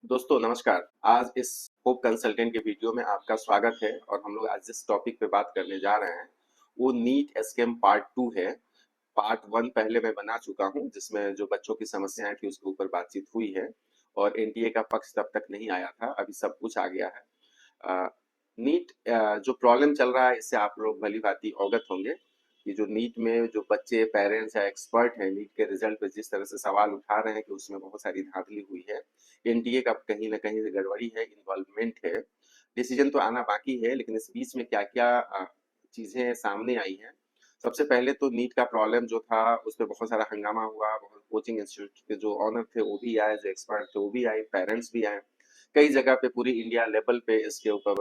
दोस्तों नमस्कार। आज इस होप कंसल्टेंट के वीडियो में आपका स्वागत है और हम लोग आज जिस टॉपिक पे बात करने जा रहे हैं वो नीट स्कैम पार्ट 2 है। पार्ट 1 पहले मैं बना चुका हूँ जिसमें जो बच्चों की समस्याएं थी उसके ऊपर बातचीत हुई है और एनटीए का पक्ष तब तक नहीं आया था, अभी सब कुछ आ गया है। नीट जो प्रॉब्लम चल रहा है इससे आप लोग भली भांति अवगत होंगे कि जो नीट में जो बच्चे पेरेंट्स या एक्सपर्ट हैं नीट के रिजल्ट पे जिस तरह से सवाल उठा रहे हैं कि उसमें बहुत सारी धांधली हुई है। एनटीए का कहीं ना कहीं से गड़बड़ी है, इन्वॉल्वमेंट है। डिसीजन तो आना बाकी है लेकिन इस बीच में क्या क्या चीजें सामने आई हैं। सबसे पहले तो नीट का प्रॉब्लम जो था उस पर बहुत सारा हंगामा हुआ, बहुत कोचिंग इंस्टीट्यूट के जो ऑनर थे वो भी आए, जो एक्सपर्ट थे वो भी आए, पेरेंट्स भी आए। कई जगह पे पूरी इंडिया लेवल पे इसके ऊपर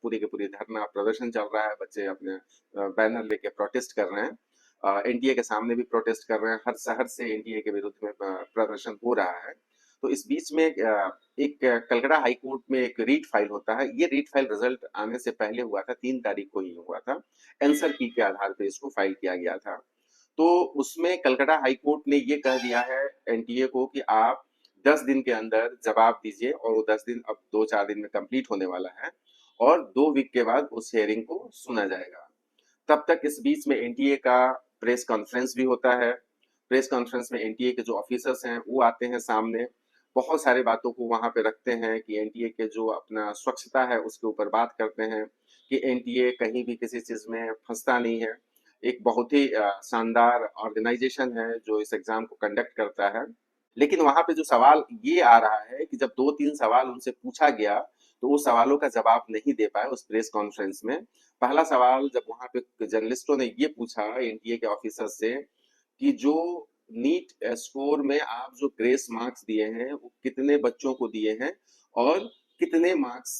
पूरी के पूरी धरना प्रदर्शन चल रहा है, बच्चे अपने बैनर लेके प्रोटेस्ट कर रहे हैं, एनडीए के सामने भी प्रोटेस्ट कर रहे हैं, हर शहर से एनडीए के विरुद्ध में प्रदर्शन हो रहा है। तो इस बीच में एक कलकत्ता हाई कोर्ट में एक रीट फाइल होता है। ये रीट फाइल रिजल्ट आने से पहले हुआ था, 3 तारीख को ही हुआ था। आंसर की के आधार पे इसको फाइल किया गया था। तो उसमें कलकत्ता हाई कोर्ट ने ये कह दिया है एनटीए को कि आप 10 दिन के अंदर जवाब दीजिए, और वो 10 दिन अब 2-4 दिन में कंप्लीट होने वाला है और 2 वीक के बाद उस हेयरिंग को सुना जाएगा। तब तक इस बीच में एनटीए का प्रेस कॉन्फ्रेंस भी होता है। प्रेस कॉन्फ्रेंस में एनटीए के जो ऑफिसर्स हैं वो आते हैं सामने, बहुत सारी बातों को वहां पे रखते हैं कि एनटीए के जो अपना स्वच्छता है उसके ऊपर बात करते हैं कि एनटीए कहीं भी किसी चीज में फंसता नहीं है। एक बहुत ही शानदार ऑर्गेनाइजेशन है जो इस एग्जाम को कंडक्ट करता है। लेकिन वहां पे जो सवाल ये आ रहा है कि जब 2-3 सवाल उनसे पूछा गया तो वो सवालों का जवाब नहीं दे पाए उस प्रेस कॉन्फ्रेंस में। पहला सवाल जब वहां पे जर्नलिस्टों ने ये पूछा एनटीए के ऑफिसर से कि जो नीट स्कोर में आप जो ग्रेस मार्क्स दिए हैं वो कितने बच्चों को दिए हैं और कितने मार्क्स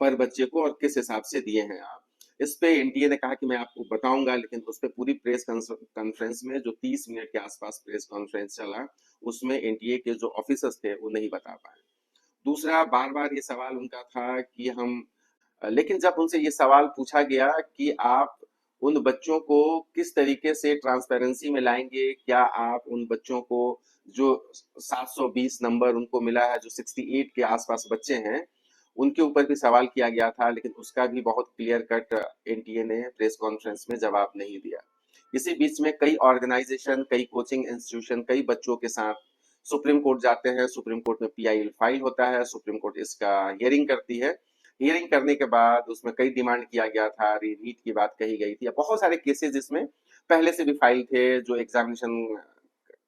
पर बच्चे को और किस हिसाब से दिए हैं आप। इस पे एनटीए ने कहा कि मैं आपको बताऊंगा, लेकिन उस पे पूरी प्रेस कॉन्फ्रेंस में जो 30 मिनट के आसपास प्रेस कॉन्फ्रेंस चला उसमें एनटीए के जो ऑफिसर्स थे वो नहीं बता पाए। दूसरा, बार बार ये सवाल उनका था कि हम लेकिन जब उनसे ये सवाल पूछा गया कि आप उन बच्चों को किस तरीके से ट्रांसपेरेंसी में लाएंगे, क्या आप उन बच्चों को जो 720 नंबर उनको मिला है, जो 68 के आसपास बच्चे हैं, उनके ऊपर भी सवाल किया गया था, लेकिन उसका भी बहुत क्लियर कट एनटीए ने प्रेस कॉन्फ्रेंस में जवाब नहीं दिया। इसी बीच में कई ऑर्गेनाइजेशन, कई कोचिंग इंस्टीट्यूशन, कई बच्चों के साथ सुप्रीम कोर्ट जाते हैं। सुप्रीम कोर्ट में पीआईएल फाइल होता है, सुप्रीम कोर्ट इसका हियरिंग करती है। हियरिंग करने के बाद उसमें कई डिमांड किया गया था, रीट की बात कही गई थी, बहुत सारे केसेस जिसमें पहले से भी फाइल थे, जो एग्जामिनेशन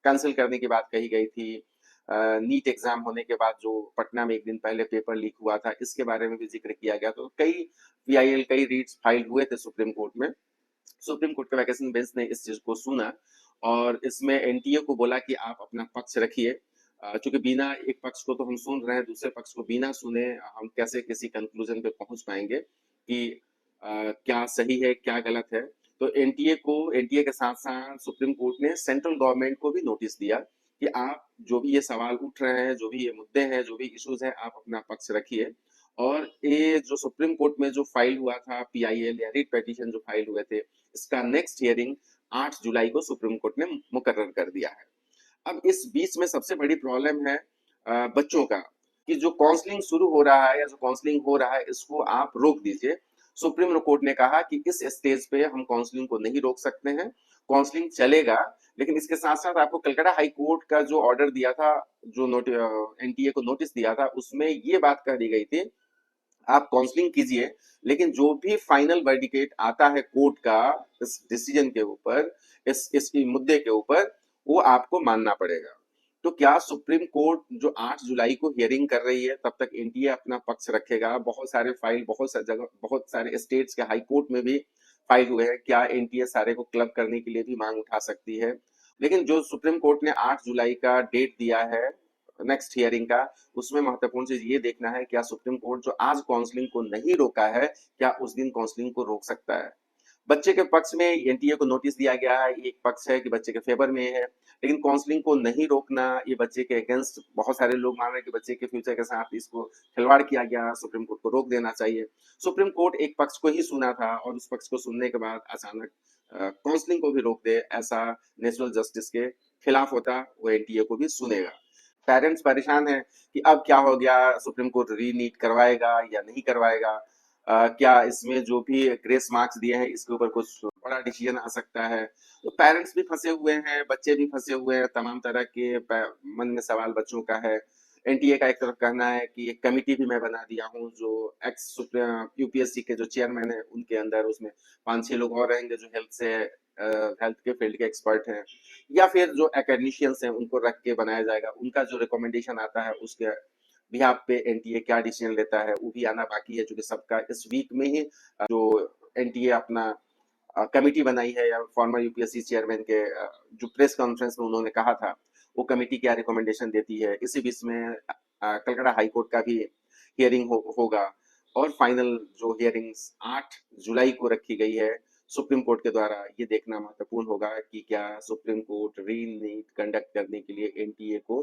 कैंसिल करने की बात कही गई थी। नीट एग्जाम होने के बाद जो पटना में एक दिन पहले पेपर लीक हुआ था इसके बारे में भी जिक्र किया गया। तो कई पीआईएल, कई रीट्स फाइल हुए थे सुप्रीम कोर्ट में। सुप्रीम कोर्ट के वैकेशन बेंच ने इस चीज को सुना और इसमें एनटीए को बोला कि आप अपना पक्ष रखिए। चूंकि बिना एक पक्ष को तो हम सुन रहे हैं, दूसरे पक्ष को बिना सुने हम कैसे किसी कंक्लूजन पे पहुंच पाएंगे कि क्या सही है क्या गलत है। तो एनटीए के साथ साथ सुप्रीम कोर्ट ने सेंट्रल गवर्नमेंट को भी नोटिस दिया कि आप जो भी ये सवाल उठ रहे हैं, जो भी ये मुद्दे हैं, जो भी इश्यूज हैं, आप अपना पक्ष रखिए। और ये जो सुप्रीम कोर्ट में जो फाइल हुआ था पीआईएल या रिट पिटीशन जो फाइल हुए थे, इसका नेक्स्ट हियरिंग 8 जुलाई को सुप्रीम कोर्ट ने मुकर्रर कर दिया है। अब इस बीच में सबसे बड़ी प्रॉब्लम है बच्चों का, कि जो काउंसलिंग शुरू हो रहा है या जो काउंसलिंग हो रहा है इसको आप रोक दीजिए। सुप्रीम कोर्ट ने कहा कि इस स्टेज पे हम काउंसलिंग को नहीं रोक सकते हैं, काउंसलिंग चलेगा। लेकिन इसके साथ साथ आपको कलकत्ता हाई कोर्ट का जो ऑर्डर दिया था, जो एनटीए को नोटिस दिया था, उसमें ये बात कह दी गई थी आप काउंसलिंग कीजिए, लेकिन जो भी फाइनल वर्डिकेट आता है कोर्ट का इस डिसीजन के ऊपर, इस मुद्दे के ऊपर, वो आपको मानना पड़ेगा। तो क्या सुप्रीम कोर्ट जो 8 जुलाई को हियरिंग कर रही है तब तक एनटीए अपना पक्ष रखेगा? बहुत सारे फाइल, बहुत सारी जगह, बहुत सारे स्टेट्स के हाई कोर्ट में भी फाइल हुए हैं, क्या एनटीए सारे को क्लब करने के लिए भी मांग उठा सकती है? लेकिन जो सुप्रीम कोर्ट ने 8 जुलाई का डेट दिया है नेक्स्ट हियरिंग का, उसमें महत्वपूर्ण चीज ये देखना है क्या सुप्रीम कोर्ट जो आज काउंसलिंग को नहीं रोका है, क्या उस दिन काउंसलिंग को रोक सकता है। बच्चे के पक्ष में एनटीए को नोटिस दिया गया है, एक पक्ष है कि बच्चे के फेवर में है, लेकिन काउंसलिंग को नहीं रोकना ये बच्चे के अगेंस्ट, बहुत सारे लोग मान रहे हैं कि बच्चे के फ्यूचर के साथ इसको खिलवाड़ किया गया, सुप्रीम कोर्ट को रोक देना चाहिए। सुप्रीम कोर्ट एक पक्ष को ही सुना था और उस पक्ष को सुनने के बाद अचानक काउंसलिंग को भी रोक दे, ऐसा नेशनल जस्टिस के खिलाफ होता, वो एनटीए को भी सुनेगा। पेरेंट्स परेशान हैं कि अब क्या हो गया, सुप्रीम कोर्ट रीनीट करवाएगा या नहीं करवाएगा, क्या इसमें जो भी ग्रेस मार्क्स दिए हैं इसके ऊपर कुछ बड़ा डिसीजन आ सकता है। तो पेरेंट्स भी फंसे हुए हैं, बच्चे भी फंसे हुए हैं, तमाम तरह के मन में सवाल बच्चों का है। एनटीए का एक तरफ कहना है कि एक कमिटी भी मैं बना दिया हूँ, जो एक्स यूपीएससी के जो चेयरमैन है उनके अंदर, उसमें 5-6 लोग और रहेंगे जो हेल्थ के फील्ड के एक्सपर्ट हैं, या फिर जो एकेडमिशियंस हैं उनको रख के बनाया जाएगा। उनका जो रिकमेंडेशन आता है उसके बिहाफ पे एनटीए क्या डिसीजन लेता है वो भी आना बाकी है, क्योंकि सबका इस वीक में ही जो एनटीए अपना कमिटी बनाई है, या फॉर्मर यूपीएससी चेयरमैन के जो प्रेस कॉन्फ्रेंस में उन्होंने कहा था, वो कमिटी क्या रिकमेंडेशन देती है। इसी बीच में कलकत्ता हाई कोर्ट का भी हियरिंग होगा, और फाइनल जो हियरिंग्स 8 जुलाई को रखी गई है सुप्रीम कोर्ट के द्वारा, ये देखना महत्वपूर्ण होगा कि क्या सुप्रीम कोर्ट री नीट कंडक्ट करने के लिए एनटीए को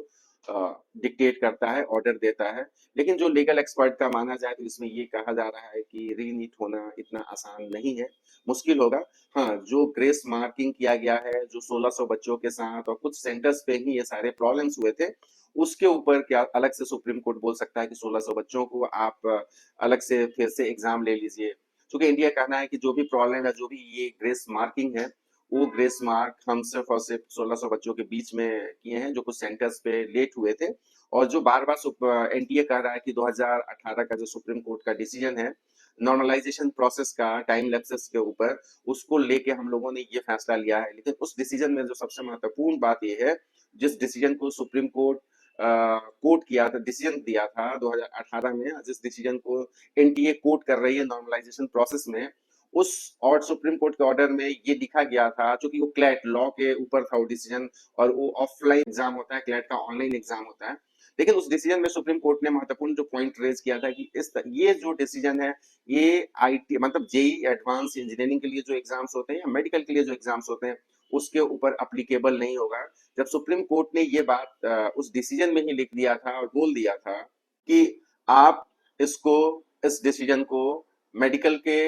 डिक्टेट करता है, ऑर्डर देता है। लेकिन जो लीगल एक्सपर्ट का माना जाए तो इसमें ये कहा जा रहा है कि री नीट होना इतना आसान नहीं है, मुश्किल होगा। हाँ, जो ग्रेस मार्किंग किया गया है, जो 1600 बच्चों के साथ और कुछ सेंटर्स पे ही ये सारे प्रॉब्लम्स हुए थे, उसके ऊपर क्या अलग से सुप्रीम कोर्ट बोल सकता है कि 1600 बच्चों को आप अलग से फिर से एग्जाम ले लीजिए। क्योंकि इंडिया का कहना है कि जो भी प्रॉब्लम है, जो भी ये ग्रेस मार्किंग है, वो ग्रेस मार्क हम सिर्फ और सिर्फ 1600 बच्चों के बीच में किए हैं जो कुछ सेंटर्स पे लेट हुए थे। और जो बार बार एनटीए कह रहा है कि 2018 का जो सुप्रीम कोर्ट का डिसीजन है नॉर्मलाइजेशन प्रोसेस का टाइम लैप्सेस के ऊपर, उसको लेके हम लोगों ने ये फैसला लिया है। लेकिन उस डिसीजन में जो सबसे महत्वपूर्ण बात ये है, जिस डिसीजन को सुप्रीम कोर्ट कोर्ट किया था, डिसीजन दिया था 2018 में, जिस डिसीजन को एनटीए कोर्ट कर रही है नॉर्मलाइजेशन प्रोसेस में, उस और सुप्रीम कोर्ट के ऑर्डर में ये लिखा गया था, क्योंकि वो क्लैट लॉ के ऊपर था वो डिसीजन, और वो ऑफलाइन एग्जाम होता है, क्लैट का ऑनलाइन एग्जाम होता है। लेकिन उस डिसीजन में सुप्रीम कोर्ट ने महत्वपूर्ण जो पॉइंट रेज किया था कि ये जो डिसीजन है, ये आईटी मतलब जेई एडवांस इंजीनियरिंग के लिए जो एग्जाम्स होते हैं या मेडिकल के लिए जो एग्जाम्स होते हैं उसके ऊपर अप्लीकेबल नहीं होगा। जब सुप्रीम कोर्ट ने ये बात उस डिसीजन में ही लिख दिया था और बोल दिया था कि आप इसको इस डिसीजन को मेडिकल के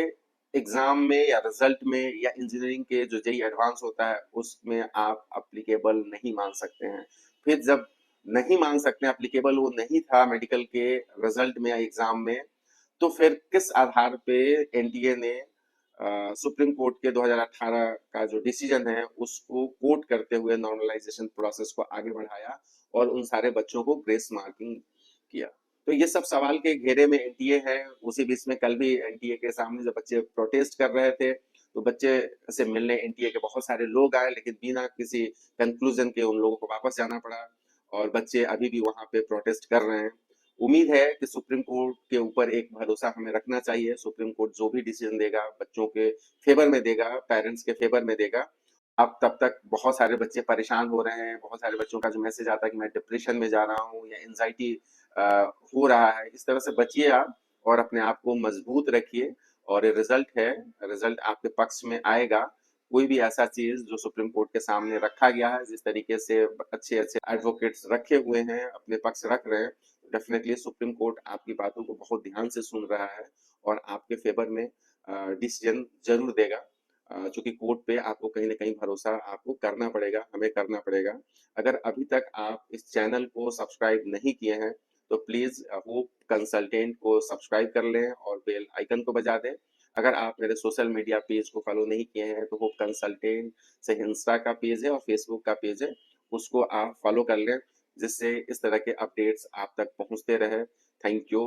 एग्जाम में या रिजल्ट में या इंजीनियरिंग के जो जेई एडवांस होता है उसमें आप अप्लीकेबल नहीं मान सकते हैं। फिर जब नहीं मान सकते, अप्लीकेबल वो नहीं था मेडिकल के रिजल्ट में या एग्जाम में, तो फिर किस आधार पे एनटीए ने सुप्रीम कोर्ट के 2018 का जो डिसीजन है उसको कोट करते हुए नॉर्मलाइजेशन प्रोसेस को आगे बढ़ाया और उन सारे बच्चों को ग्रेस मार्किंग किया। तो ये सब सवाल के घेरे में एनटीए है। उसी बीच में कल भी एनटीए के सामने जब बच्चे प्रोटेस्ट कर रहे थे, तो बच्चे से मिलने एनटीए के बहुत सारे लोग आए, लेकिन बिना किसी कंक्लूजन के उन लोगों को वापस जाना पड़ा, और बच्चे अभी भी वहां पे प्रोटेस्ट कर रहे हैं। उम्मीद है कि सुप्रीम कोर्ट के ऊपर एक भरोसा हमें रखना चाहिए। सुप्रीम कोर्ट जो भी डिसीजन देगा बच्चों के फेवर में देगा, पेरेंट्स के फेवर में देगा। अब तब तक बहुत सारे बच्चे परेशान हो रहे हैं, बहुत सारे बच्चों का जो मैसेज आता है कि मैं डिप्रेशन में जा रहा हूँ या एंजाइटी हो रहा है, इस तरह से बचिए आप, और अपने आप को मजबूत रखिए। और ये रिजल्ट है, रिजल्ट आपके पक्ष में आएगा। कोई भी ऐसा चीज जो सुप्रीम कोर्ट के सामने रखा गया है, जिस तरीके से अच्छे अच्छे एडवोकेट्स रखे हुए हैं अपने पक्ष रख रहे हैं, डेफिनेटली सुप्रीम कोर्ट आपकी बातों को बहुत ध्यान से सुन रहा है और आपके फेवर में डिसीजन जरूर देगा। चूंकि कोर्ट पे आपको कहीं ना कहीं भरोसा आपको करना पड़ेगा, हमें करना पड़ेगा। अगर अभी तक आप इस चैनल को सब्सक्राइब नहीं किए हैं तो प्लीज होप कंसल्टेंट को सब्सक्राइब कर लें और बेल आइकन को बजा दें। अगर आप मेरे सोशल मीडिया पेज को फॉलो नहीं किए हैं तो होप कंसल्टेंट से इंस्टा का पेज है और फेसबुक का पेज है, उसको आप फॉलो कर लें, जिससे इस तरह के अपडेट्स आप तक पहुंचते रहे। Thank you.